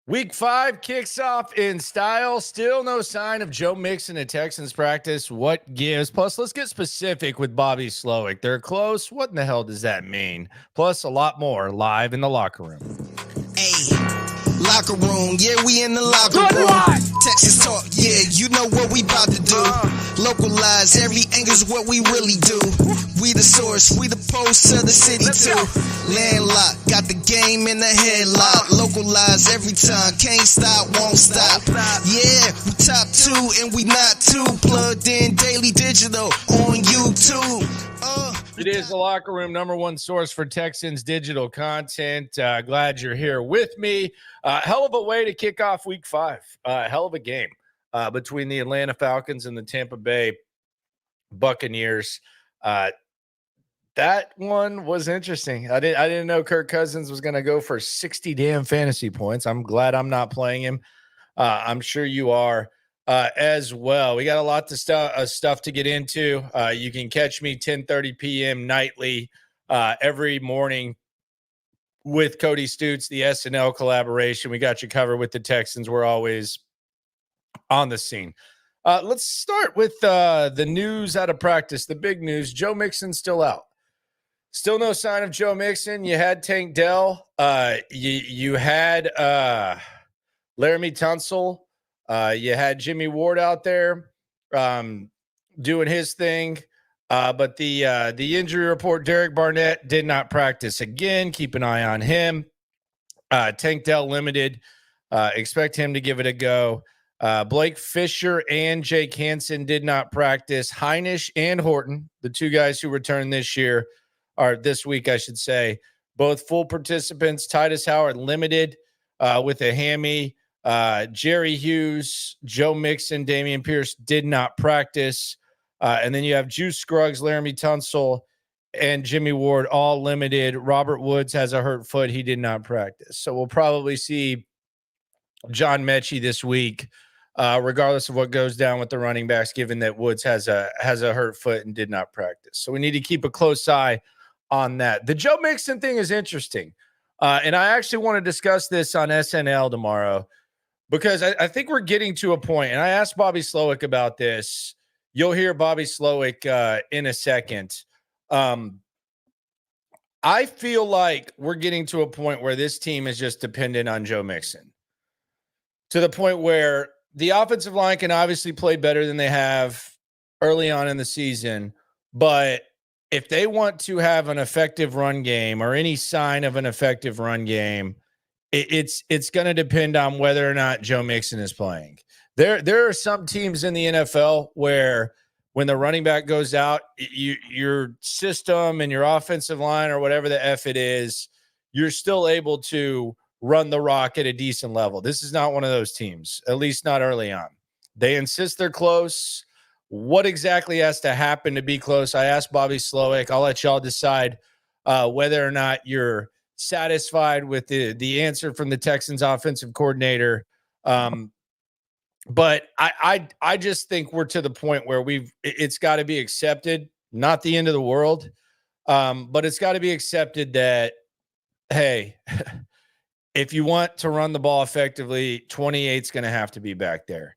Week 5 kicks off in style. Still no sign of Joe Mixon at Texans practice. What gives? Plus, let's get specific with Bobby Slowik. They're close. What in the hell does that mean? Plus, a lot more live in the locker room. Hey, locker room. Yeah, we in the locker room. Texas talk. Yeah, you know what we about to do. Localize every angle's what we really do. We the source. We the post to the city too. Landlocked. Got the game in the headlock. Localize every time. Can't stop, won't stop. Yeah, we top 2 and we not too. Plugged in daily digital on YouTube. It is the locker room, number one source for Texans digital content. Glad you're here with me. Hell of a way to kick off week 5. Hell of a game between the Atlanta Falcons and the Tampa Bay Buccaneers. That one was interesting. I didn't know Kirk Cousins was going to go for 60 damn fantasy points. I'm glad I'm not playing him. I'm sure you are. As well. We got a lot of stuff to get into. You can catch me 10:30 p.m. nightly every morning with Cody Stutes, the SNL collaboration. We got you covered with the Texans. We're always on the scene. Let's start with the news out of practice. The big news, Joe Mixon still out. Still no sign of Joe Mixon. You had Tank Dell. You had Laramie Tunsil. You had Jimmy Ward out there doing his thing. But the injury report, Derek Barnett did not practice again. Keep an eye on him. Tank Dell limited. Expect him to give it a go. Blake Fisher and Jake Hansen did not practice. Heinisch and Horton, the two guys who returned this week, I should say, both full participants. Titus Howard limited with a hammy. Jerry Hughes, Joe Mixon, Dameon Pierce did not practice. And then you have Juice Scruggs, Laramie Tunsil, and Jimmy Ward all limited. Robert Woods has a hurt foot. He did not practice. So we'll probably see John Mechie this week, regardless of what goes down with the running backs, given that Woods has a hurt foot and did not practice. So we need to keep a close eye on that. The Joe Mixon thing is interesting. And I actually want to discuss this on SNL tomorrow, because I think we're getting to a point, and I asked Bobby Slowik about this. You'll hear Bobby Slowik in a second. I feel like we're getting to a point where this team is just dependent on Joe Mixon, to the point where the offensive line can obviously play better than they have early on in the season, but if they want to have an effective run game or any sign of an effective run game, it's going to depend on whether or not Joe Mixon is playing. There are some teams in the NFL where when the running back goes out, your system and your offensive line or whatever the F it is, you're still able to run the rock at a decent level. This is not one of those teams, at least not early on. They insist they're close. What exactly has to happen to be close? I asked Bobby Slowik. I'll let y'all decide whether or not you're satisfied with the answer from the Texans offensive coordinator. But I just think we're to the point where it's got to be accepted, not the end of the world. But it's got to be accepted that, hey, if you want to run the ball effectively, 28's going to have to be back there.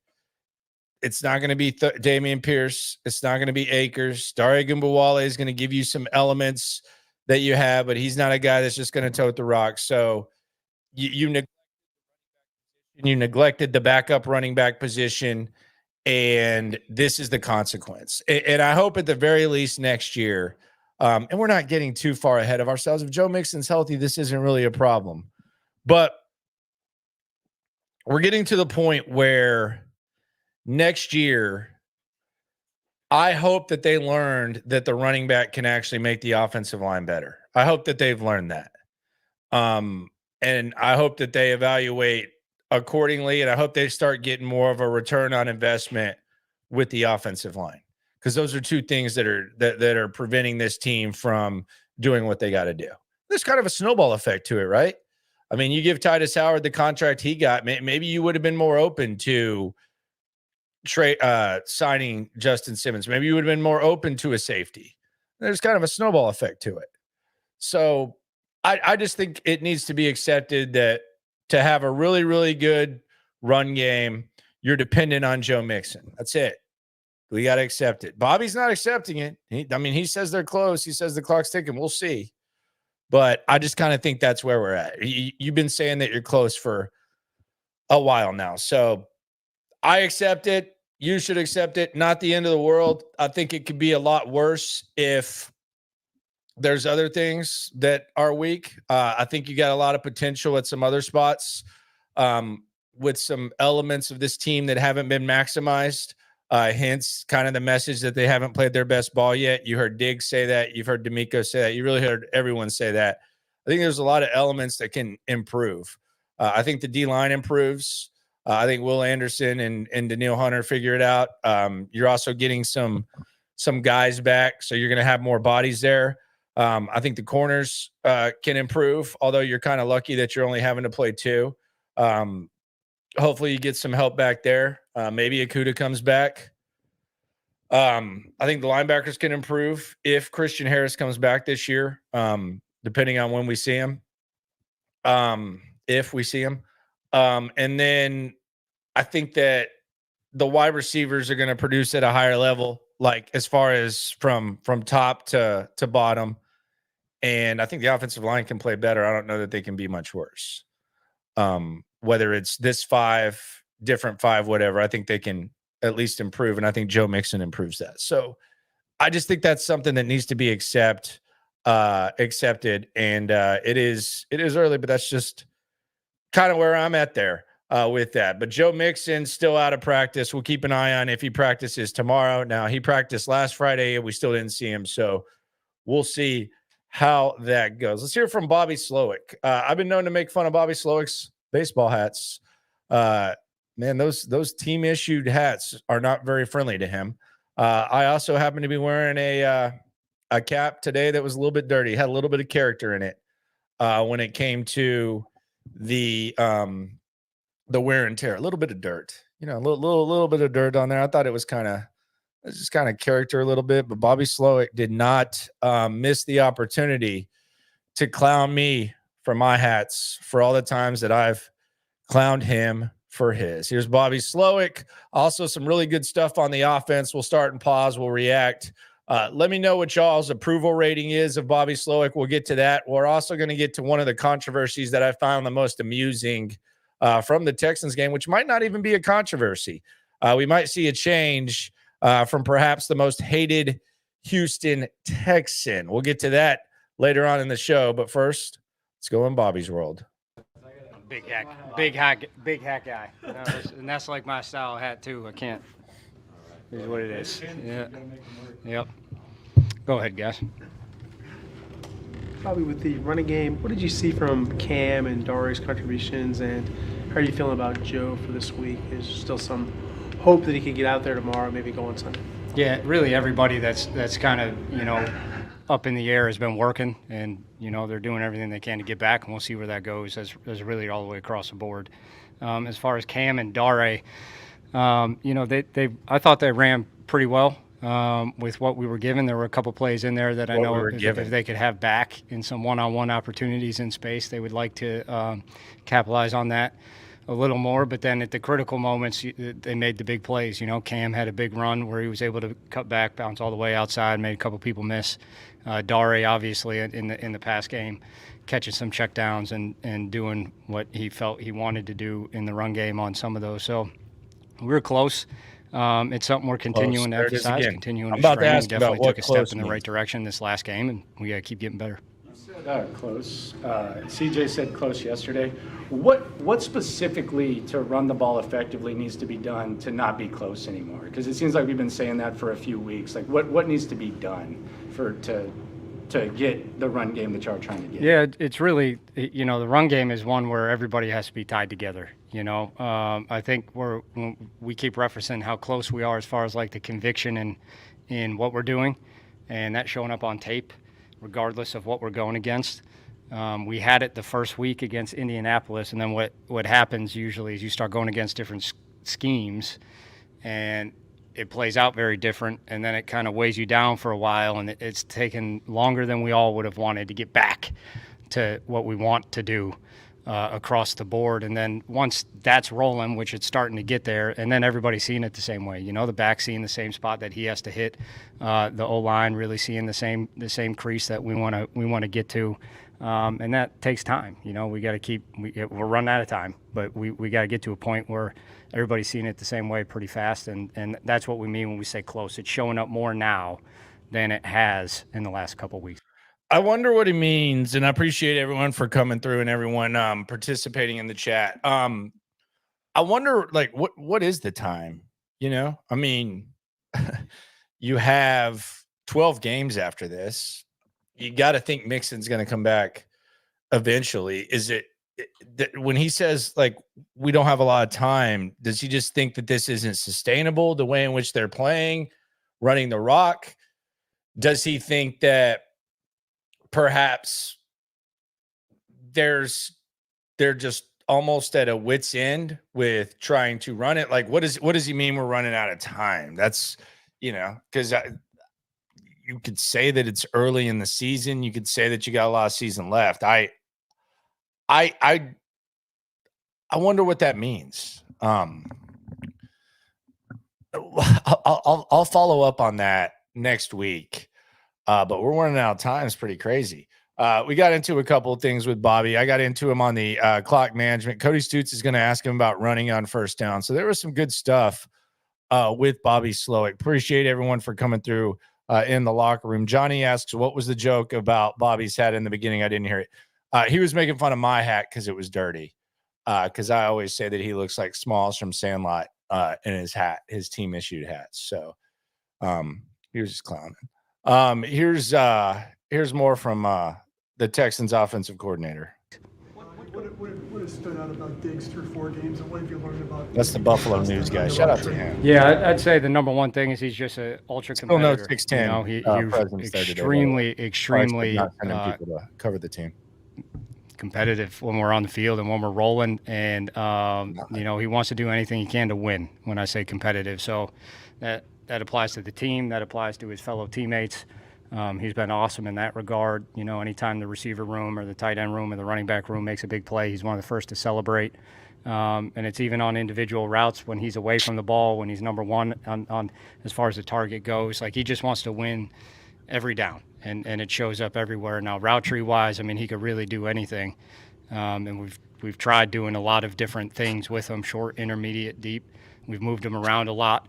It's not going to be Dameon Pierce. It's not going to be Akers. Dare Ogunbowale is going to give you some elements that you have, but he's not a guy that's just going to tote the rock. So you neglected the backup running back position, and this is the consequence. And I hope at the very least next year, and we're not getting too far ahead of ourselves. If Joe Mixon's healthy, this isn't really a problem. But we're getting to the point where next year, I hope that they learned that the running back can actually make the offensive line better. I hope that they've learned that. And I hope that they evaluate accordingly, and I hope they start getting more of a return on investment with the offensive line, because those are two things that are preventing this team from doing what they got to do. There's kind of a snowball effect to it, right? I mean, you give Titus Howard the contract he got, maybe you would have been more open to signing Justin Simmons. Maybe you would have been more open to a safety. There's kind of a snowball effect to it. So I just think it needs to be accepted that to have a really, really good run game, you're dependent on Joe Mixon. That's it. We got to accept it. Bobby's not accepting it. He says they're close. He says the clock's ticking. We'll see. But I just kind of think that's where we're at. You've been saying that you're close for a while now. So I accept it. You should accept it. Not the end of the world. I think it could be a lot worse if there's other things that are weak. I think you got a lot of potential at some other spots with some elements of this team that haven't been maximized. Hence kind of the message that they haven't played their best ball yet. You heard Diggs say that. You've heard D'Amico say that. You really heard everyone say that. I think there's a lot of elements that can improve. I think the D-line improves. I think Will Anderson and Danielle Hunter figure it out. You're also getting some guys back, so you're going to have more bodies there. I think the corners can improve, although you're kind of lucky that you're only having to play 2. Hopefully you get some help back there. Maybe Akuda comes back. I think the linebackers can improve if Christian Harris comes back this year, depending on when we see him. If we see him. And then I think that the wide receivers are going to produce at a higher level, like as far as from top to bottom. And I think the offensive line can play better. I don't know that they can be much worse. Whether it's this 5, different 5, whatever, I think they can at least improve. And I think Joe Mixon improves that. So I just think that's something that needs to be accepted. And it is early, but that's just kind of where I'm at there with that. But Joe Mixon still out of practice. We'll keep an eye on if he practices tomorrow. Now, he practiced last Friday and we still didn't see him. So we'll see how that goes. Let's hear from Bobby Slowik. I've been known to make fun of Bobby Slowik's baseball hats. Man, those team issued hats are not very friendly to him. I also happen to be wearing a cap today that was a little bit dirty, had a little bit of character in it when it came to the wear and tear, a little bit of dirt, a little bit of dirt on there. I thought it was just kind of character a little bit, but Bobby Slowik did not miss the opportunity to clown me for my hats for all the times that I've clowned him for his. Here's Bobby Slowik. Also some really good stuff on the offense. We'll start and pause. We'll react. Let me know what y'all's approval rating is of Bobby Slowik. We'll get to that. We're also going to get to one of the controversies that I found the most amusing from the Texans game, which might not even be a controversy. We might see a change from perhaps the most hated Houston Texan. We'll get to that later on in the show. But first, let's go in Bobby's world. Big hat guy. And that's like my style hat too. I can't. Here's what it is. Yeah. Yep. Go ahead, guys. Probably with the running game, what did you see from Cam and Dari's contributions, and how are you feeling about Joe for this week? Is there still some hope that he could get out there tomorrow, maybe go on Sunday? Yeah, really everybody that's kind of, up in the air has been working, and, they're doing everything they can to get back, and we'll see where that goes as really all the way across the board. As far as Cam and Dare, I thought they ran pretty well with what we were given. There were a couple plays in there that I know if they could have back in some one-on-one opportunities in space, they would like to capitalize on that a little more. But then at the critical moments, they made the big plays. Cam had a big run where he was able to cut back, bounce all the way outside, made a couple people miss. Dare, obviously, in the pass game, catching some checkdowns and doing what he felt he wanted to do in the run game on some of those. So we're close. It's something we're continuing to emphasize, continuing to strain. We definitely took a step in the right direction this last game, and we got to keep getting better. You said close. CJ said close yesterday. What specifically to run the ball effectively needs to be done to not be close anymore? Because it seems like we've been saying that for a few weeks. Like what needs to be done to get the run game that y'all are trying to get? Yeah, it's really, the run game is one where everybody has to be tied together. I think we keep referencing how close we are as far as like the conviction in what we're doing, and that's showing up on tape, regardless of what we're going against. We had it the first week against Indianapolis, and then what happens usually is you start going against different schemes, and it plays out very different, and then it kind of weighs you down for a while, and it's taken longer than we all would have wanted to get back to what we want to do. across the board. And then once that's rolling, which it's starting to get there, and then everybody's seeing it the same way. The back seeing the same spot that he has to hit, the O-line really seeing the same crease that we want to get to. And that takes time. We got to we're running out of time, but we got to get to a point where everybody's seeing it the same way pretty fast. And that's what we mean when we say close. It's showing up more now than it has in the last couple of weeks. I wonder what he means, and I appreciate everyone for coming through and everyone participating in the chat. I wonder, like, what is the time? I mean, you have 12 games after this. You got to think Mixon's going to come back eventually. Is it when he says, like, we don't have a lot of time, does he just think that this isn't sustainable, the way in which they're playing, running the rock? Does he think that perhaps they're just almost at a wit's end with trying to run it? Like, what does he mean we're running out of time? That's, because you could say that it's early in the season. You could say that you got a lot of season left. I wonder what that means. I'll follow up on that next week. But we're running out of time. It's pretty crazy. We got into a couple of things with Bobby. I got into him on the clock management. Cody Stutes is going to ask him about running on first down. So there was some good stuff with Bobby Slowik. Appreciate everyone for coming through in the locker room. Johnny asks, what was the joke about Bobby's hat in the beginning? I didn't hear it. He was making fun of my hat because it was dirty. Because I always say that he looks like Smalls from Sandlot in his hat, his team issued hat. So he was just clowning. Here's more from the Texans offensive coordinator. What has stood out about Diggs through 4 games, and what have you learned about? That's the Buffalo News guy. Shout out to him. Yeah, I'd say the number one thing is he's just an ultra competitor. Still no 6'10". He's extremely not sending people to cover the team. Competitive when we're on the field and when we're rolling, and he wants to do anything he can to win. When I say competitive, so that applies to the team, that applies to his fellow teammates. He's been awesome in that regard. Anytime the receiver room or the tight end room or the running back room makes a big play, he's one of the first to celebrate. And it's even on individual routes when he's away from the ball, when he's number one on as far as the target goes. Like, he just wants to win every down, and it shows up everywhere. Now, route tree wise, I mean, he could really do anything. And we've tried doing a lot of different things with him: short, intermediate, deep. We've moved him around a lot.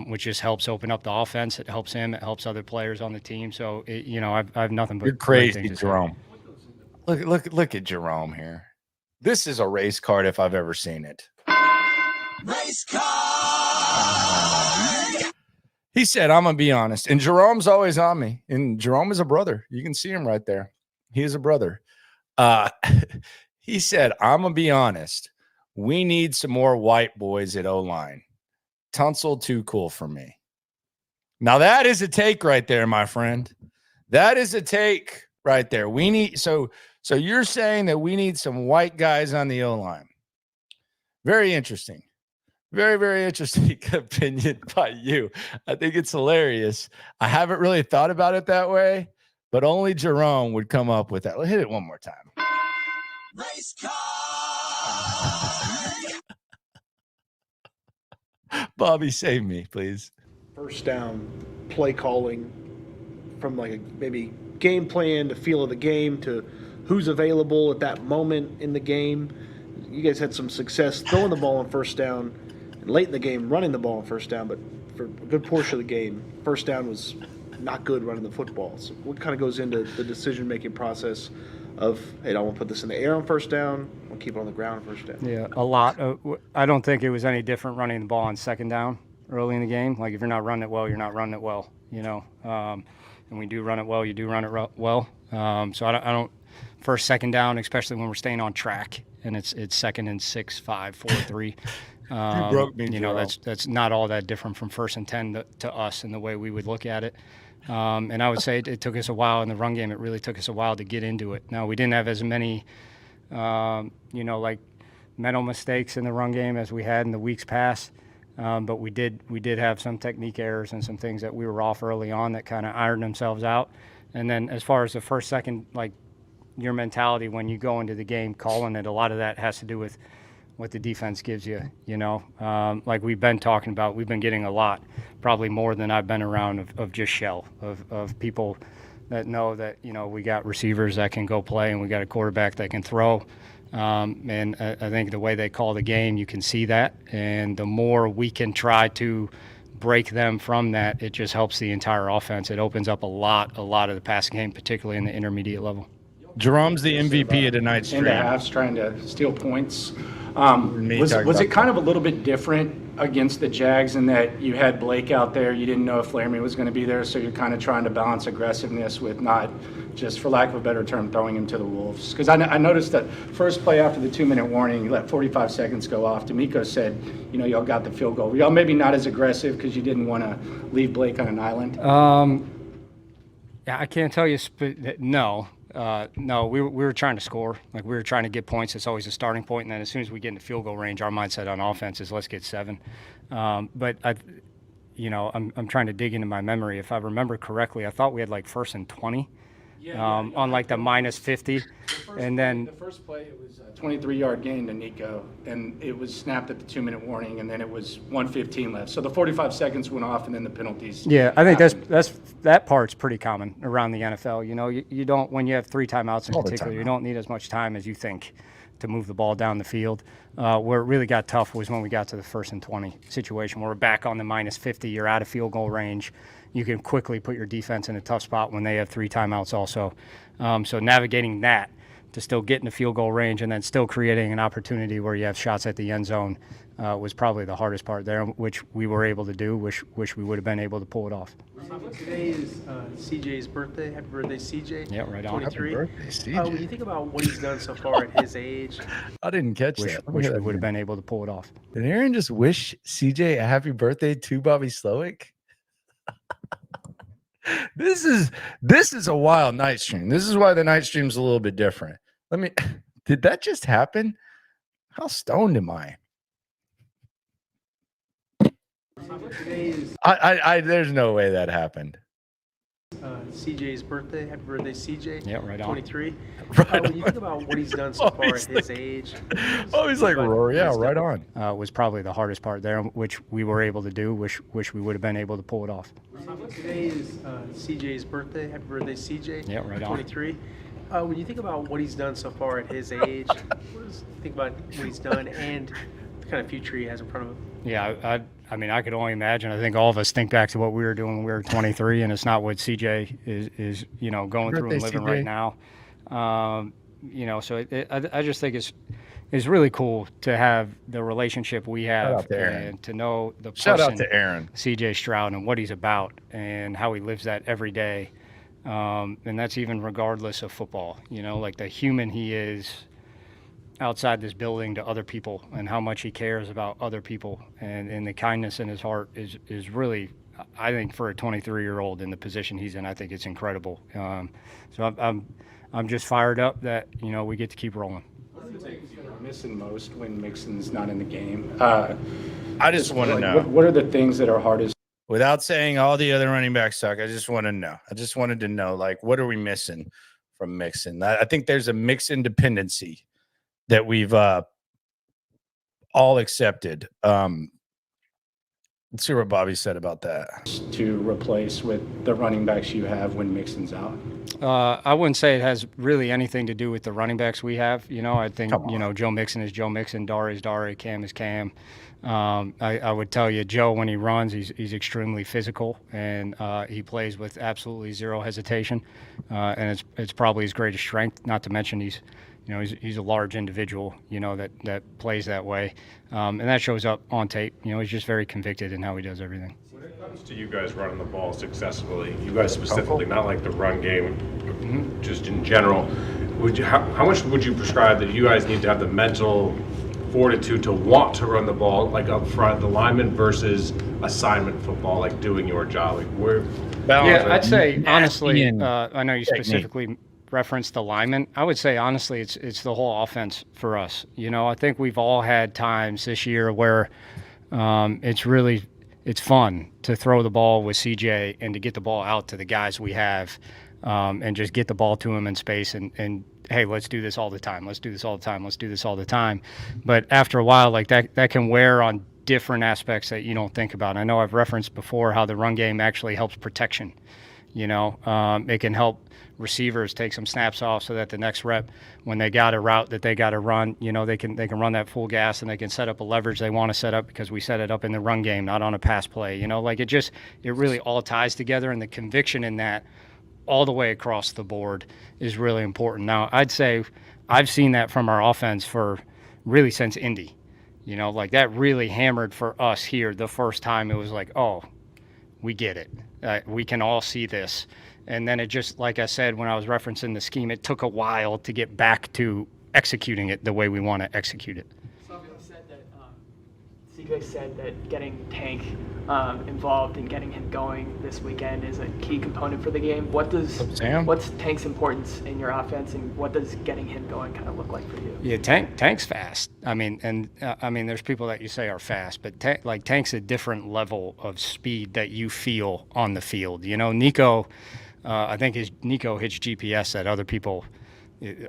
Which just helps open up the offense. It helps him. It helps other players on the team. So, I have nothing but. You're crazy, Jerome. Look at Jerome here. This is a race card if I've ever seen it. Race card! He said, I'm going to be honest. And Jerome's always on me. And Jerome is a brother. You can see him right there. He is a brother. He said, I'm going to be honest. We need some more white boys at O-line. Tunsil too cool for me. Now that is a take right there, my friend. That is a take right there. We need so you're saying that we need some white guys on the O-line. Very interesting. Very, very interesting opinion by you. I think it's hilarious. I haven't really thought about it that way, but only Jerome would come up with that. Let's hit it one more time. Race car! Bobby, save me, please. First down play calling from like maybe game plan to feel of the game to who's available at that moment in the game. You guys had some success throwing the ball on first down and late in the game running the ball on first down, but for a good portion of the game, first down was not good running the football. So what kind of goes into the decision-making process of, hey, I want to put this in the air on first down, I want to keep it on the ground on first down? Yeah, a lot. I don't think it was any different running the ball on second down early in the game. Like, if you're not running it well, you're not running it well, and we do run it well, you do run it well. So I don't first, second down, especially when we're staying on track and it's 2nd and 6, 5, 4, 3. You broke me, that's not all that different from 1st and 10 to us in the way we would look at it. And I would say it took us a while in the run game. It really took us a while to get into it. Now, we didn't have as many, like mental mistakes in the run game as we had in the weeks past. But we did have some technique errors and some things that we were off early on that kind of ironed themselves out. And then as far as the first, second, like your mentality when you go into the game calling it. A lot of that has to do with what the defense gives you, like we've been talking about. We've been getting a lot, probably more than I've been around, of just shell, of people that know that, we got receivers that can go play and we got a quarterback that can throw. And I think the way they call the game, you can see that. And the more we can try to break them from that, it just helps the entire offense. It opens up a lot of the passing game, particularly in the intermediate level. Jerome's the MVP of tonight's stream. Into halves trying to steal points. Was it kind of a little bit different against the Jags in that you had Blake out there, you didn't know if Landry was going to be there, so you're kind of trying to balance aggressiveness with not just, for lack of a better term, throwing him to the wolves? Because I noticed that first play after the 2-minute warning, you let 45 seconds go off. Nico said, y'all got the field goal. Were y'all maybe not as aggressive because you didn't want to leave Blake on an island? Yeah, I can't tell you. No. No, we were trying to score. Like, we were trying to get points. It's always a starting point. And then as soon as we get into field goal range, our mindset on offense is let's get 7. But I'm trying to dig into my memory. If I remember correctly, I thought we had like 1st and 20 on like the -50. And then the first play, it was a 23-yard gain to Nico, and it was snapped at the 2-minute warning, and then it was 1:15 left. So the 45 seconds went off, and then the penalties. Yeah, I think that part's pretty common around the NFL. You don't, when you have 3 timeouts in particular, you don't need as much time as you think to move the ball down the field. Where it really got tough was when we got to the 1st and 20 situation, where we're back on the -50. You're out of field goal range. You can quickly put your defense in a tough spot when they have 3 timeouts also. So navigating that to still get in the field goal range and then still creating an opportunity where you have shots at the end zone was probably the hardest part there, which we were able to do. Wish we would have been able to pull it off. Today is CJ's birthday. Happy birthday, CJ. Yeah, right on. 23. Happy birthday, CJ. When you think about what he's done so far at his age, I didn't catch that. Wish we would have been able to pull it off. Did Aaron just wish CJ a happy birthday to Bobby Slowik? This is a wild night stream. This is why the night stream's a little bit different. Did that just happen? How stoned am I? There's no way that happened. CJ's birthday. Happy birthday, CJ. Yeah, right on. 23. Right when you think about what he's done so far at his age. Oh, he's like, Rory. Yeah, right on. Was probably the hardest part there, which we were able to do. Wish we would have been able to pull it off. Today is CJ's birthday. Happy birthday, CJ. Yeah, right on. 23. When you think about what he's done so far at his age, think about what he's done and the kind of future he has in front of him. Yeah, I mean, I could only imagine. I think all of us think back to what we were doing when we were 23, and it's not what CJ is going through and living CJ. right now. So I just think it's really cool to have the relationship we have and to know the person, Shout out to Aaron. CJ Stroud, and what he's about and how he lives that every day. And that's even regardless of football, like the human he is outside this building to other people and how much he cares about other people and the kindness in his heart is really, I think, for a 23-year-old in the position he's in, I think it's incredible. So I'm just fired up that, we get to keep rolling. What are the things you're missing most when Mixon's not in the game? I just want to know. What are the things that are hardest? Without saying all the other running backs suck, I just want to know. I just wanted to know, what are we missing from Mixon? I think there's a Mixon dependency that we've all accepted. Let's see what Bobby said about that. To replace with the running backs you have when Mixon's out? I wouldn't say it has really anything to do with the running backs we have. I think, Joe Mixon is Joe Mixon, Dar is Dar, Cam is Cam. I would tell you, Joe, when he runs, he's extremely physical, and he plays with absolutely zero hesitation. And it's probably his greatest strength, not to mention he's a large individual, that plays that way. And that shows up on tape. He's just very convicted in how he does everything. When it comes to you guys running the ball successfully, you guys specifically, not like the run game, just in general, how much would you prescribe that you guys need to have the mental fortitude to want to run the ball, like up front, the lineman versus assignment football, like doing your job? I'd say, honestly, I know you specifically referenced the lineman. I would say, honestly, it's the whole offense for us. I think we've all had times this year where it's fun to throw the ball with CJ and to get the ball out to the guys we have and just get the ball to him in space and hey, let's do this all the time. Let's do this all the time. Let's do this all the time. But after a while, like that can wear on different aspects that you don't think about. I know I've referenced before how the run game actually helps protection. It can help receivers take some snaps off so that the next rep, when they got a route that they got to run, they can run that full gas and they can set up a leverage they want to set up because we set it up in the run game, not on a pass play. It really all ties together, and the conviction in that all the way across the board is really important. Now, I'd say I've seen that from our offense for really since Indy. That really hammered for us here the first time. It was like, oh, we get it. We can all see this. And then it just, like I said, when I was referencing the scheme, it took a while to get back to executing it the way we want to execute it. CJ said that getting Tank involved and getting him going this weekend is a key component for the game. What's Tank's importance in your offense, and what does getting him going kind of look like for you? Yeah, Tank's fast. There's people that you say are fast, but Tank's a different level of speed that you feel on the field. Nico, I think Nico hits GPS that other people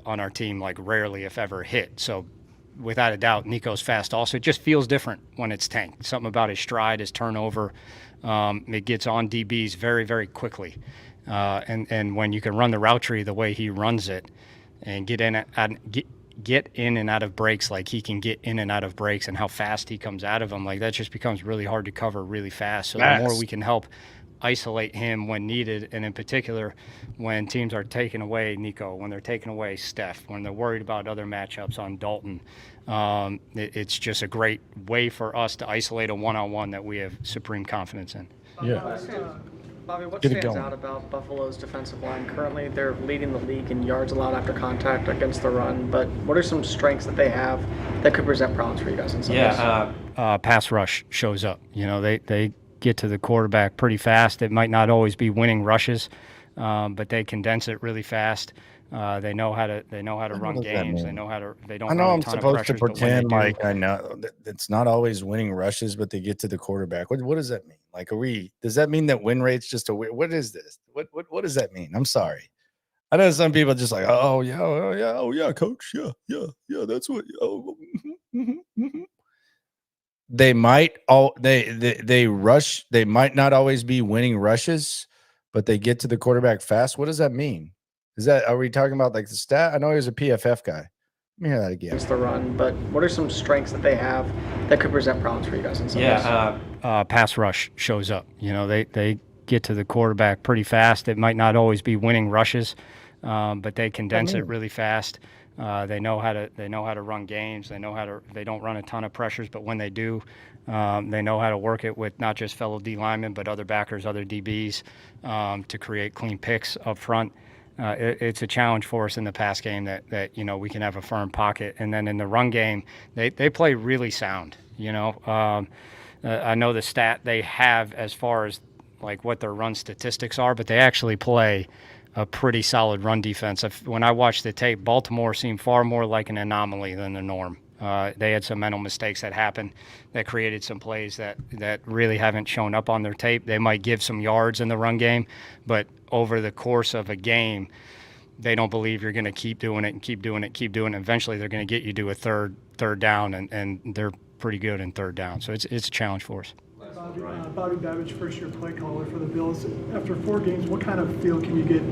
on our team rarely, if ever, hit. So without a doubt, Nico's fast also. It just feels different when it's Tank. Something about his stride, his turnover. It gets on DBs very, very quickly. And when you can run the route tree the way he runs it and get in and out of breaks like he can get in and out of breaks, and how fast he comes out of them, that just becomes really hard to cover really fast. So the more we can help isolate him when needed, and in particular when teams are taking away Nico, when they're taking away Steph, when they're worried about other matchups on Dalton, it's just a great way for us to isolate a one-on-one that we have supreme confidence in. Bobby, what stands out about Buffalo's defensive line? Currently, they're leading the league in yards allowed after contact against the run, but what are some strengths that they have that could present problems for you guys in some ways? Pass rush shows up. They get to the quarterback pretty fast. It might not always be winning rushes, but they condense it really fast. They know how to run games. They know how to. They don't. I know run I'm a ton supposed of to pressures, pretend like I know it's not always winning rushes, but they get to the quarterback. What does that mean? Does that mean that win rate's just a? What is this? What does that mean? I'm sorry. I know some people just like, oh yeah, coach, yeah, that's what. They might they rush. They might not always be winning rushes, but they get to the quarterback fast. What does that mean? Are we talking about the stat? I know he was a PFF guy. Let me hear that again. Against the run, but what are some strengths that they have that could present problems for you guys in some ways? Pass rush shows up. They get to the quarterback pretty fast. It might not always be winning rushes, but they condense it really fast. They know how to run games. They don't run a ton of pressures, but when they do, they know how to work it with not just fellow D linemen, but other backers, other DBs, to create clean picks up front. It's a challenge for us in the pass game that we can have a firm pocket, and then in the run game, they play really sound. I know the stat they have as far as what their run statistics are, but they actually play a pretty solid run defense. When I watched the tape, Baltimore seemed far more like an anomaly than the norm. They had some mental mistakes that happened that created some plays that really haven't shown up on their tape. They might give some yards in the run game, but over the course of a game, they don't believe you're going to keep doing it and keep doing it. Eventually, they're going to get you to a third down, and they're pretty good in third down. So it's a challenge for us. Bobby Babbage, first-year play caller for the Bills. After 4 games, what kind of feel can you get,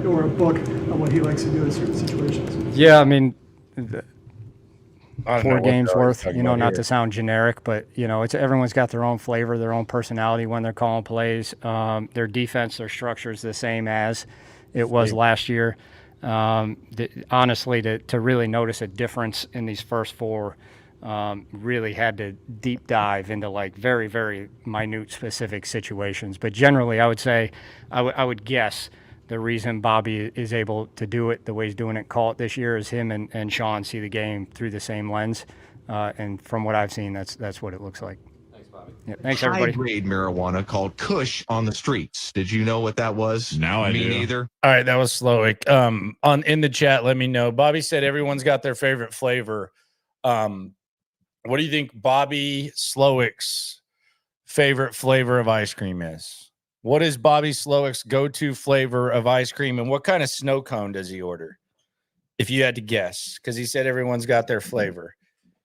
or a book on what he likes to do in certain situations? Yeah, 4 games worth, not to sound generic, but, everyone's got their own flavor, their own personality when they're calling plays. Their defense, their structure is the same as it was last year. Honestly, to really notice a difference in these first 4, really had to deep dive into very, very minute specific situations. But generally, I would say, I would guess the reason Bobby is able to do it the way he's doing it, call it this year, is him and Sean see the game through the same lens. And from what I've seen, that's what it looks like. Thanks, Bobby. Yeah, thanks, everybody. High-grade marijuana called Kush on the streets. Did you know what that was? Now I do. Me neither. All right, that was Slowik. In the chat, let me know. Bobby said everyone's got their favorite flavor. What do you think Bobby Slowik's favorite flavor of ice cream is? What is Bobby Slowik's go-to flavor of ice cream, and what kind of snow cone does he order? if you had to guess, because he said everyone's got their flavor.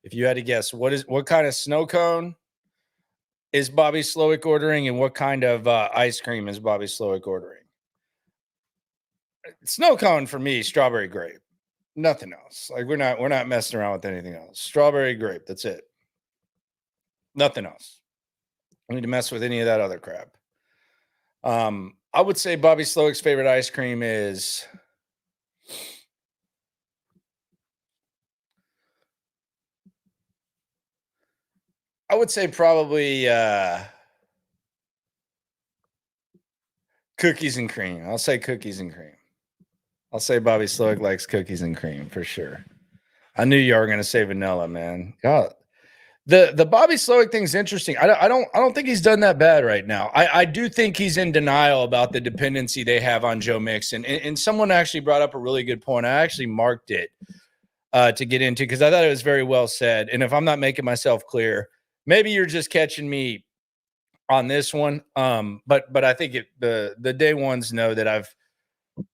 If you had to guess, what kind of snow cone is Bobby Slowik ordering, and what kind of ice cream is Bobby Slowik ordering? Snow cone for me, strawberry grape. Nothing else. Like we're not messing around with anything else. Strawberry grape. That's it. Nothing else. I need to mess with any of that other crap. I would say Bobby Slowik's favorite ice cream is I would say probably cookies and cream. I'll say cookies and cream. I'll say Bobby Slowik likes cookies and cream for sure. I knew you were going to say vanilla, man. God, the Bobby Slowik thing's interesting. I don't think he's done that bad right now. I do think he's in denial about the dependency they have on Joe Mixon. And someone actually brought up a really good point. I actually marked it to get into because I thought it was very well said. And if I'm not making myself clear, maybe you're just catching me on this one. But I think the day ones know that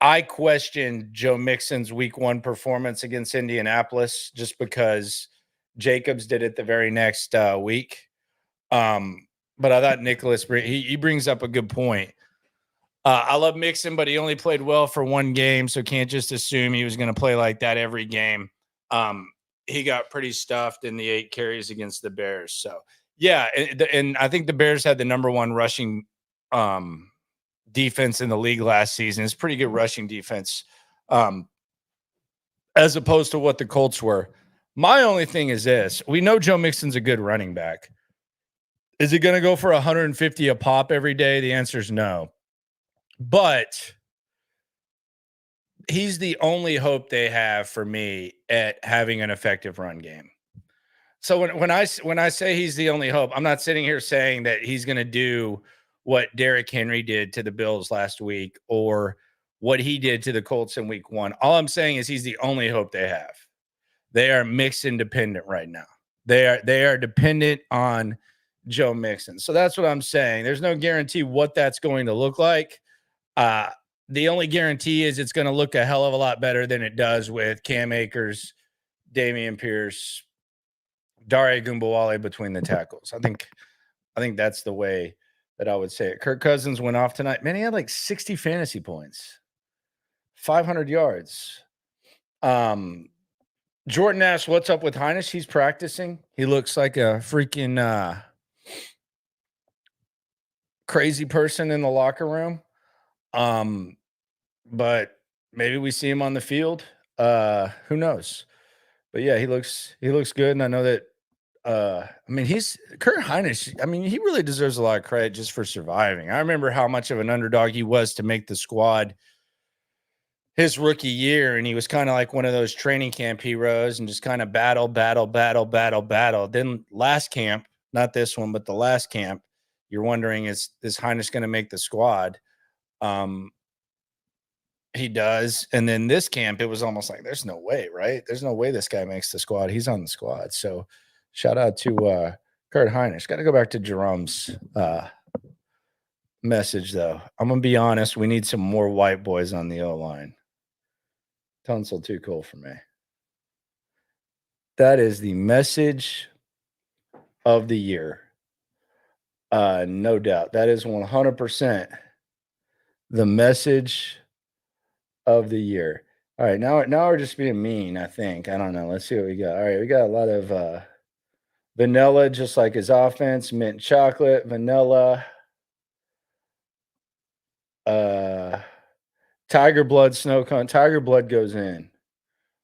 I questioned Joe Mixon's week 1 performance against Indianapolis just because Jacobs did it the very next week. But I thought Nicholas, he brings up a good point. I love Mixon, but he only played well for 1 game, so can't just assume he was going to play like that every game. He got pretty stuffed in the 8 carries against the Bears. So, yeah, and I think the Bears had the number 1 rushing defense in the league last season. It's pretty good rushing defense as opposed to what the Colts were. My only thing is this. We know Joe Mixon's a good running back. Is he going to go for 150 a pop every day? The answer is no. But he's the only hope they have for me at having an effective run game. So when I say he's the only hope, I'm not sitting here saying that he's going to do what Derrick Henry did to the Bills last week or what he did to the Colts in week 1. All I'm saying is he's the only hope they have. They are Mixon dependent right now. They are dependent on Joe Mixon. So that's what I'm saying. There's no guarantee what that's going to look like. The only guarantee is it's going to look a hell of a lot better than it does with Cam Akers, Dameon Pierce, Dare Ogunbowale between the tackles. I think that's the way that I would say it. Kirk Cousins went off tonight. Man, he had like 60 fantasy points, 500 yards. Jordan asks, what's up with Heinrich? He's practicing. He looks like a freaking crazy person in the locker room. But maybe we see him on the field. Who knows? But yeah, he looks good. And I know that, he's Kurt Heinrich. I mean, he really deserves a lot of credit just for surviving. I remember how much of an underdog he was to make the squad his rookie year. And he was kind of like one of those training camp heroes and just kind of battle. Then last camp, not this one, but the last camp, you're wondering, is Heinrich going to make the squad? He does. And then this camp, it was almost like, there's no way, right? There's no way this guy makes the squad. He's on the squad. So shout out to Kurt Heinrich. Got to go back to Jerome's message, though. I'm going to be honest. We need some more white boys on the O-line. Tunsil too cool for me. That is the message of the year. No doubt. That is 100% the message of the year. All right, now we're just being mean, I think. I don't know. Let's see what we got. All right, we got a lot of vanilla, just like his offense, mint chocolate, vanilla, tiger blood, snow cone. Tiger blood goes in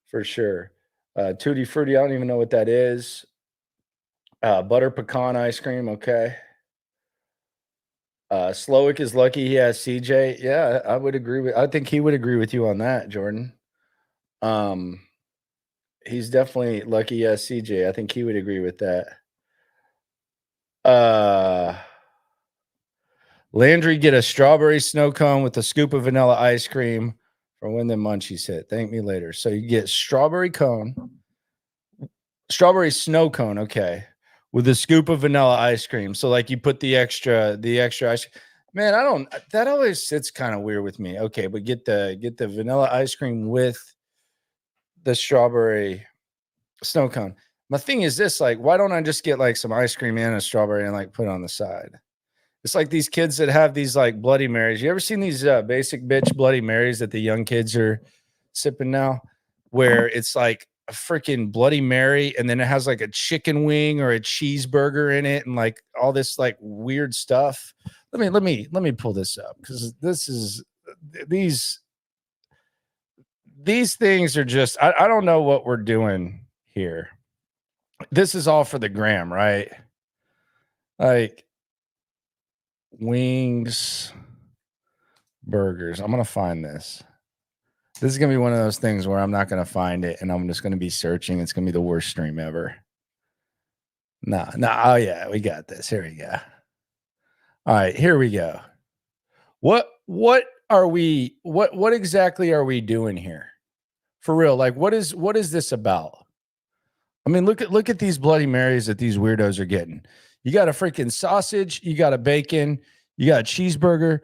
for sure. Tutti Frutti, I don't even know what that is. Butter pecan ice cream, okay. Slowik is lucky he has CJ. Yeah, I think he would agree with you on that, Jordan. He's definitely lucky he has CJ. I think he would agree with that. Landry, get a strawberry snow cone with a scoop of vanilla ice cream for when the munchies hit. Thank me later. So you get strawberry snow cone, okay, with a scoop of vanilla ice cream. So like you put the extra ice. Man, that always sits kind of weird with me. Okay, but get the vanilla ice cream with the strawberry snow cone. My thing is this, like, why don't I just get like some ice cream and a strawberry and like put it on the side? It's like these kids that have these like Bloody Marys. You ever seen these basic bitch Bloody Marys that the young kids are sipping now, where it's like a freaking Bloody Mary and then it has like a chicken wing or a cheeseburger in it and like all this like weird stuff. Let me pull this up because this is these things are just I don't know what we're doing here. This is all for the gram, right? Like wings, burgers. I'm gonna find this. This is gonna be one of those things where I'm not gonna find it, and I'm just gonna be searching. It's gonna be the worst stream ever. No. Oh yeah, we got this. Here we go. All right, here we go. What are we? What exactly are we doing here? For real, like what is this about? I mean, look at these Bloody Marys that these weirdos are getting. You got a freaking sausage, you got a bacon, you got a cheeseburger.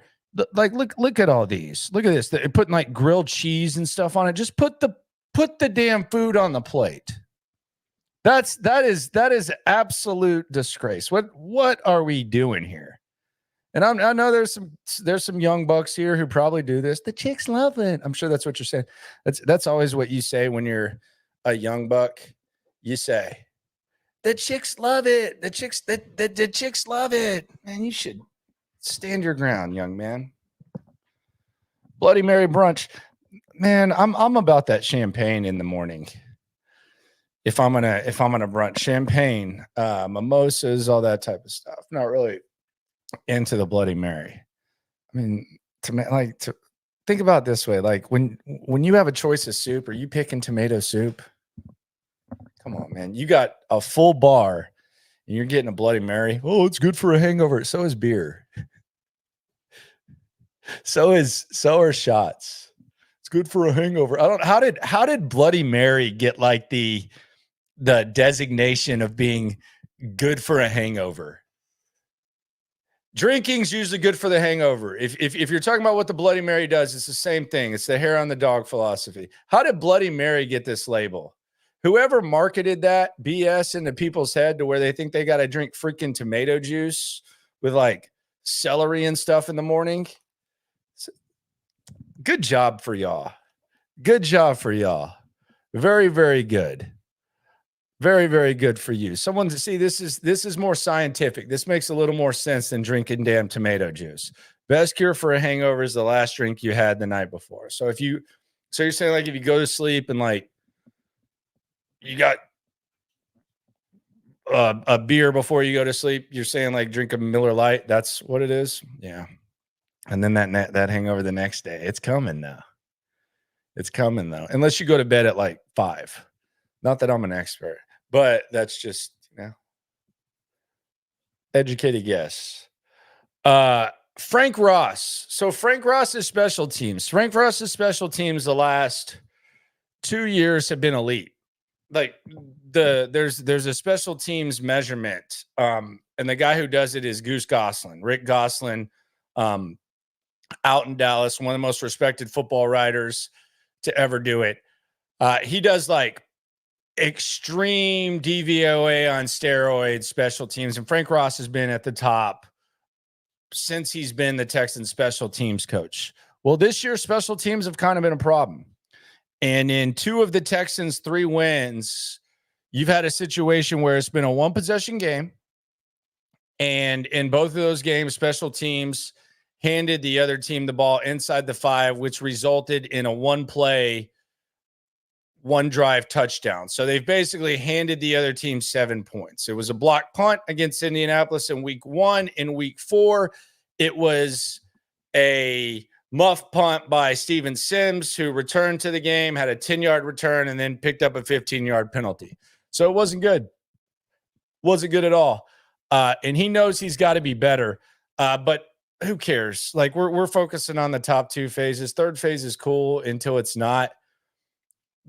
Like look at all these. Look at this. They're putting like grilled cheese and stuff on it. Just put the damn food on the plate. That is absolute disgrace. What are we doing here? And I know there's some young bucks here who probably do this. The chicks love it. I'm sure that's what you're saying. That's always what you say when you're a young buck. You say, the chicks love it. The chicks love it. Man, you should stand your ground, young man. Bloody Mary brunch. Man, I'm about that champagne in the morning. If I'm gonna brunch, champagne, mimosas, all that type of stuff. Not really into the Bloody Mary. I mean, to think about it this way, like when you have a choice of soup, are you picking tomato soup? Come on, man. You got a full bar and you're getting a Bloody Mary. Oh, it's good for a hangover. So is beer. So are shots. It's good for a hangover. How did Bloody Mary get like the designation of being good for a hangover? Drinking's usually good for the hangover. If you're talking about what the Bloody Mary does, it's the same thing. It's the hair on the dog philosophy. How did Bloody Mary get this label? Whoever marketed that BS into people's head to where they think they got to drink freaking tomato juice with like celery and stuff in the morning. Good job for y'all. Good job for y'all. Very, very good. Very, very good for you. Someone to see this is more scientific. This makes a little more sense than drinking damn tomato juice. Best cure for a hangover is the last drink you had the night before. So you're saying like if you go to sleep and like you got a beer before you go to sleep, you're saying like drink a Miller Lite. That's what it is. Yeah. And then that hangover the next day, it's coming now. It's coming though. Unless you go to bed at like 5. Not that I'm an expert, but that's just, educated guess. Frank Ross. So Frank Ross's special teams. Frank Ross's special teams the last 2 years have been elite. Like there's a special teams measurement. And the guy who does it is Goose Goslin, Rick Goslin, out in Dallas, one of the most respected football writers to ever do it. He does like extreme DVOA on steroids special teams. And Frank Ross has been at the top since he's been the Texans special teams coach. Well, this year special teams have kind of been a problem. And in 2 of the Texans' 3 wins, you've had a situation where it's been a 1-possession game. And in both of those games, special teams handed the other team the ball inside the 5, which resulted in a 1-play, 1-drive touchdown. So they've basically handed the other team 7 points. It was a block punt against Indianapolis in week 1. In week 4, it was a muff punt by Steven Sims, who returned to the game, had a 10-yard return, and then picked up a 15-yard penalty. So it wasn't good. Wasn't good at all. And he knows he's got to be better. But who cares? Like we're focusing on the top 2 phases. 3rd phase is cool until it's not.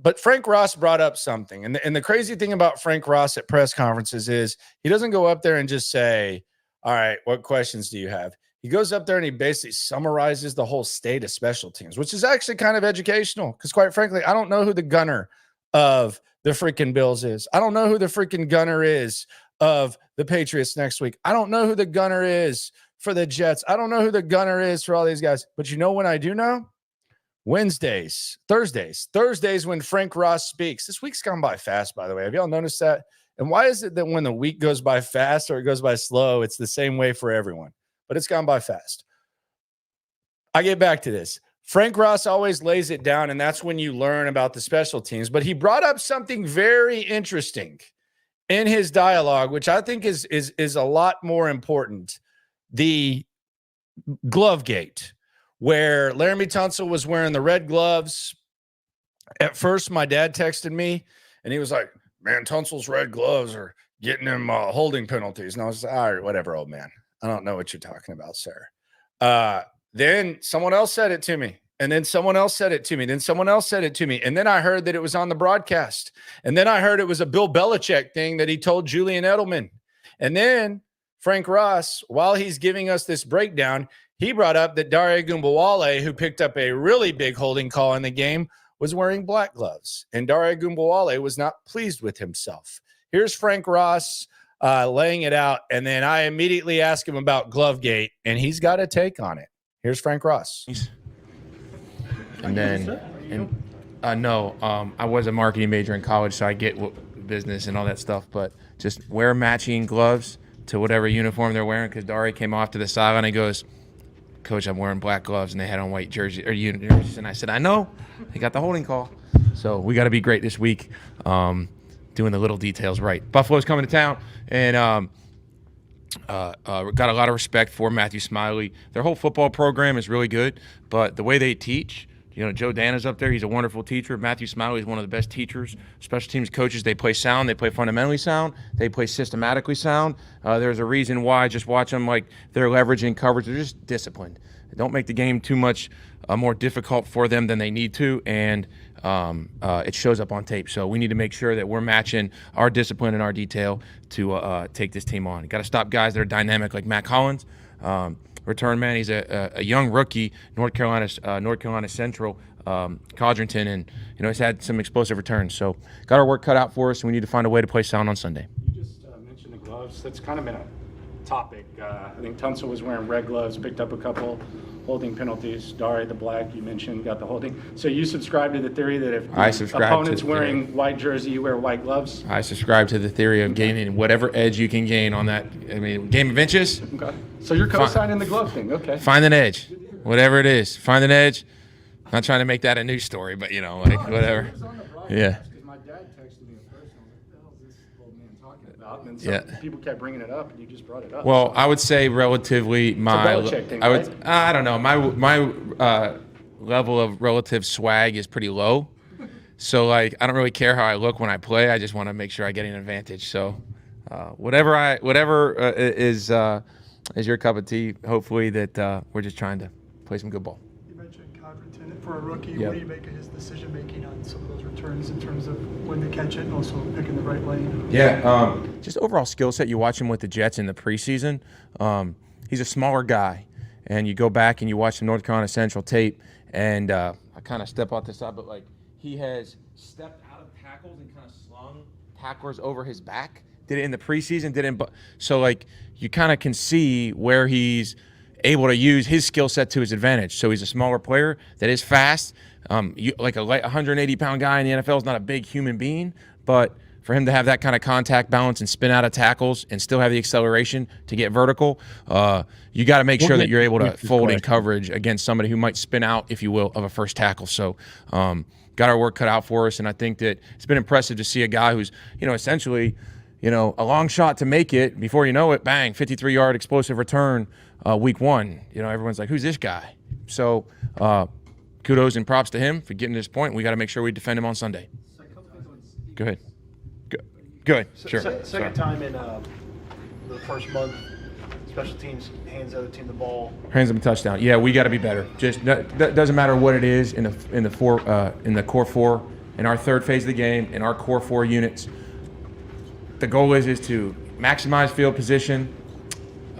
But Frank Ross brought up something. And the crazy thing about Frank Ross at press conferences is he doesn't go up there and just say, all right, what questions do you have? He goes up there and he basically summarizes the whole state of special teams, which is actually kind of educational because, quite frankly, I don't know who the gunner of the freaking Bills is. I don't know who the freaking gunner is of the Patriots next week. I don't know who the gunner is for the Jets. I don't know who the gunner is for all these guys. But you know when I do know? Thursdays when Frank Ross speaks. This week's gone by fast, by the way. Have y'all noticed that? And why is it that when the week goes by fast or it goes by slow, it's the same way for everyone? But it's gone by fast. I get back to this. Frank Ross always lays it down, and that's when you learn about the special teams. But he brought up something very interesting in his dialogue, which I think is a lot more important. The glove gate, where Laramie Tunsil was wearing the red gloves. At first, my dad texted me, and he was like, man, Tunsil's red gloves are getting him holding penalties. And I was like, all right, whatever, old man. I don't know what you're talking about, sir. Then someone else said it to me. And then someone else said it to me. Then someone else said it to me. And then I heard that it was on the broadcast. And then I heard it was a Bill Belichick thing that he told Julian Edelman. And then Frank Ross, while he's giving us this breakdown, he brought up that Dare Ogunbowale, who picked up a really big holding call in the game, was wearing black gloves. And Dare Ogunbowale was not pleased with himself. Here's Frank Ross laying it out. And then I immediately ask him about Glovegate, and he's got a take on it. Here's Frank Ross. And then, no, I was a marketing major in college, so I get business and all that stuff, but just wear matching gloves to whatever uniform they're wearing, because Dare came off to the sideline and he goes, Coach, I'm wearing black gloves, and they had on white jerseys. And I said, I know. They got the holding call. So we got to be great this week, doing the little details right. Buffalo's coming to town, and got a lot of respect for Matthew Smiley. Their whole football program is really good, but the way they teach, Joe Dana's up there. He's a wonderful teacher. Matthew Smiley is one of the best teachers. Special teams coaches, they play sound. They play fundamentally sound. They play systematically sound. There's a reason why. Just watch them like they're leveraging coverage. They're just disciplined. They don't make the game too much more difficult for them than they need to, and it shows up on tape. So we need to make sure that we're matching our discipline and our detail to take this team on. Got to stop guys that are dynamic like Matt Collins. Return man, he's a young rookie, North Carolina Central, Codrington, and he's had some explosive returns. So got our work cut out for us, and we need to find a way to play sound on Sunday. You just mentioned the gloves. That's kind of been a topic. I think Tunsil was wearing red gloves, picked up a couple holding penalties. Dare, the black, you mentioned, got the holding. So you subscribe to the theory that if the opponent's wearing white jersey, you wear white gloves? I subscribe to the theory of gaining whatever edge you can gain on that. I mean, game of inches. Okay. So you're co-signing the glove thing. Okay. Find an edge. Whatever it is. Find an edge. Not trying to make that a news story, but, whatever. Yeah. And so people kept bringing it up, and you just brought it up. Well, I would say relatively my I don't know, my level of relative swag is pretty low. So I don't really care how I look when I play. I just want to make sure I get an advantage. So whatever is your cup of tea. Hopefully that we're just trying to play some good ball. For a rookie, what do you make of his decision making on some of those returns in terms of when to catch it and also picking the right lane? Yeah, just overall skill set. You watch him with the Jets in the preseason. He's a smaller guy, and you go back and you watch some North Carolina Central tape, and I kind of step out this side, but he has stepped out of tackles and kind of slung tacklers over his back. Did it in the preseason, so you kind of can see where he's able to use his skill set to his advantage. So he's a smaller player that is fast. Like a 180-pound guy in the NFL is not a big human being, but for him to have that kind of contact balance and spin out of tackles and still have the acceleration to get vertical, you got to make sure that you're able to fold in coverage against somebody who might spin out, if you will, of a first tackle. So got our work cut out for us, and I think that it's been impressive to see a guy who's, essentially, a long shot to make it. Before you know it, bang, 53-yard explosive return week one. Everyone's like, who's this guy? So kudos and props to him for getting to this point. We got to make sure we defend him on Sunday. Go ahead. Go ahead. Sure. Second time in the first month, special teams hands the other team the ball. Hands them a touchdown. Yeah, we got to be better. Just that doesn't matter what it is in the core four, in our third phase of the game, in our core four units. The goal is to maximize field position,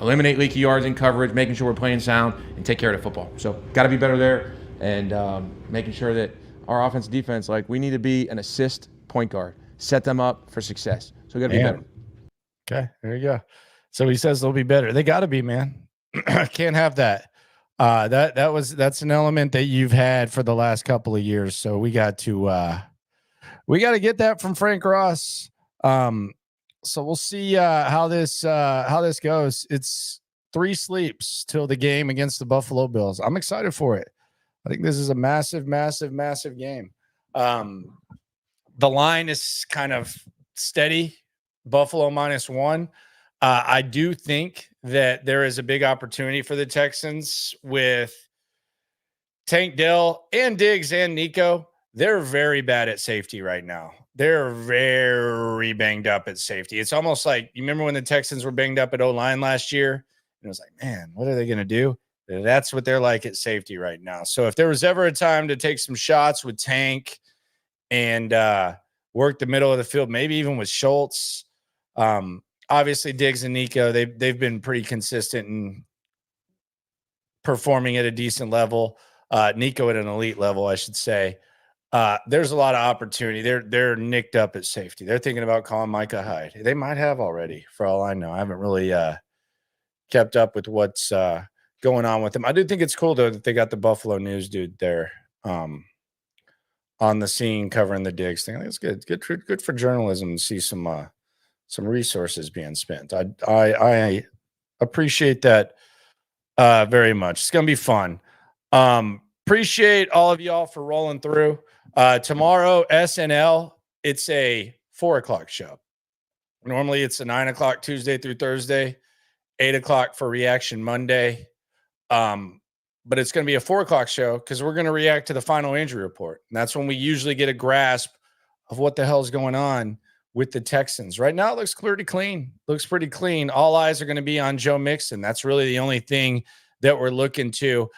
eliminate leaky yards in coverage, making sure we're playing sound, and take care of the football. So got to be better there, and making sure that our offense and defense, we need to be an assist point guard. Set them up for success. So we got to be better. Okay, there you go. So he says they'll be better. They got to be, man. Can't have that. That's an element that you've had for the last couple of years. So we got to get that from Frank Ross. So we'll see how this goes. It's 3 sleeps till the game against the Buffalo Bills. I'm excited for it. I think this is a massive, massive, massive game. The line is kind of steady. Buffalo -1. I do think that there is a big opportunity for the Texans with Tank, Dell, and Diggs and Nico. They're very bad at safety right now. They're very banged up at safety. It's almost like, you remember when the Texans were banged up at O-line last year? And it was like, man, what are they going to do? That's what they're like at safety right now. So if there was ever a time to take some shots with Tank and work the middle of the field, maybe even with Schultz, obviously Diggs and Nico, they've been pretty consistent in performing at a decent level. Nico at an elite level, I should say. There's a lot of opportunity. They're nicked up at safety. They're thinking about calling Micah Hyde. They might have already, for all I know. I haven't really kept up with what's going on with them. I do think it's cool though that they got the Buffalo News dude there on the scene covering the Diggs thing. I think it's good for journalism to see some resources being spent. I appreciate that very much. It's gonna be fun. Appreciate all of y'all for rolling through. Tomorrow, SNL, it's a 4:00 show. Normally it's a 9:00 Tuesday through Thursday, 8:00 for Reaction Monday. But it's going to be a 4:00 show because we're going to react to the final injury report. And that's when we usually get a grasp of what the hell's going on with the Texans. Right now, it looks pretty clean. Looks pretty clean. All eyes are going to be on Joe Mixon. That's really the only thing that we're looking to.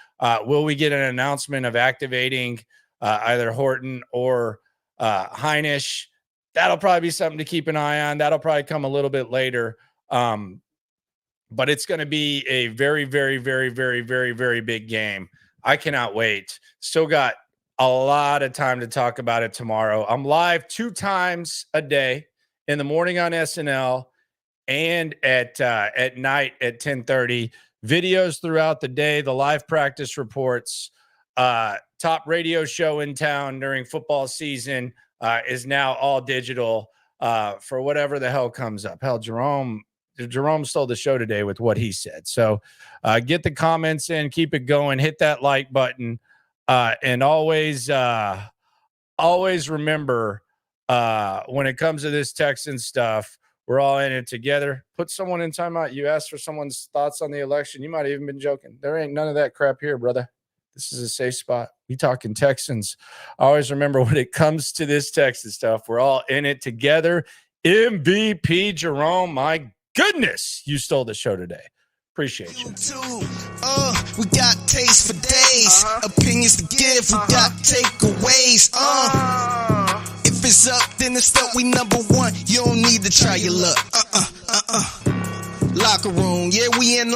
Will we get an announcement of activating either Horton or Heinisch? That'll probably be something to keep an eye on. That'll probably come a little bit later. But it's going to be a very, very, very, very, very, very big game. I cannot wait. Still got a lot of time to talk about it tomorrow. I'm live 2 times a day, in the morning on SNL and at night at 10:30. Videos throughout the day, the live practice reports. Top radio show in town during football season is now all digital for whatever the hell comes up. Hell, Jerome stole the show today with what he said. So get the comments in, keep it going, hit that like button, and always remember when it comes to this Texan stuff, we're all in it together. Put someone in timeout. You asked for someone's thoughts on the election. You might have even been joking. There ain't none of that crap here, brother. This is a safe spot. We talking Texans. Always remember when it comes to this Texas stuff, we're all in it together. MVP Jerome, my goodness, you stole the show today. Appreciate you. We got taste for days, opinions to give, we got takeaways. If it's up, then it's up, we number one. You don't need to try your luck. Locker room, yeah, we in